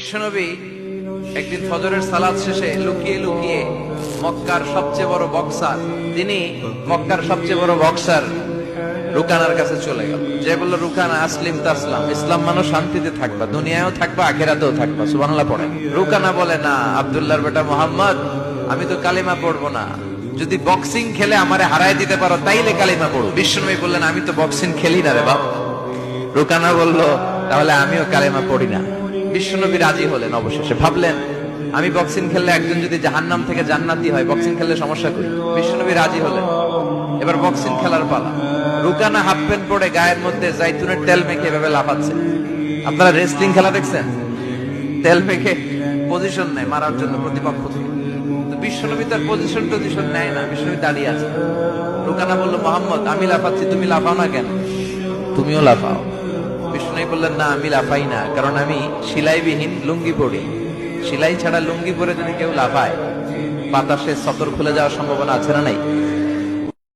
বিশ্বনবী একদিন ফজরের সালাত শেষে লুকিয়ে লুকিয়ে মক্কার সবচেয়ে বড় বক্সার রুকানার কাছে চলে গেল। যে বলল, রুকানা আসলিম তাসলাম, ইসলাম মানো শান্তিতে থাকবা, দুনিয়ায়ও থাকবা আখিরাতেও থাকবা। সুবহানাল্লাহ পড়ে। রুকানা বলে, না আব্দুল্লাহর বেটা মোহাম্মদ, আমি তো কালিমা পড়বো না, যদি বক্সিং খেলে আমারে হারায় দিতে পারো তাইলে কালিমা পড়ো। বিশ্বনবী বললেন, আমি তো বক্সিং খেলি না রে বাপ। রুকানা বলল, তাহলে আমিও কালিমা পড়ি না। বিশ্বনবী রাজি হলেন। অবশেষে ভাবলেন, আমি বক্সিং খেললে একজন যদি জাহান্নাম থেকে জান্নাতি হয়, বক্সিং খেললে সমস্যা করি। বিশ্বনবী রাজি হলেন। এবার বক্সিং খেলার পালা। রুকানা হাফ প্যান্ট পরে গায়ের মধ্যে জাইতুনের তেল মেখে এভাবে লাফাচ্ছে। আপনারা রেসলিং খেলা দেখছেন? তেল মেখে পজিশন নেয় মারার জন্য প্রতিপক্ষ থেকে। তো বিশ্বনবী তার পজিশন নেয় না, বিশ্বনবী দাঁড়িয়ে আছে। রুকানা বলল, মোহাম্মদ, আমি লাফাচ্ছি, তুমি লাফাও না কেন? তুমিও লাফাও। বিষ্ণু বললেন, না আমি লাফাই না, কারণ আমি সেলাইবিহীন লুঙ্গি পরি। সেলাই ছাড়া লুঙ্গি পরে যদি কেউ লাফায়, বাতাসে সতর খুলে যাওয়ার সম্ভাবনা আছে না নাই?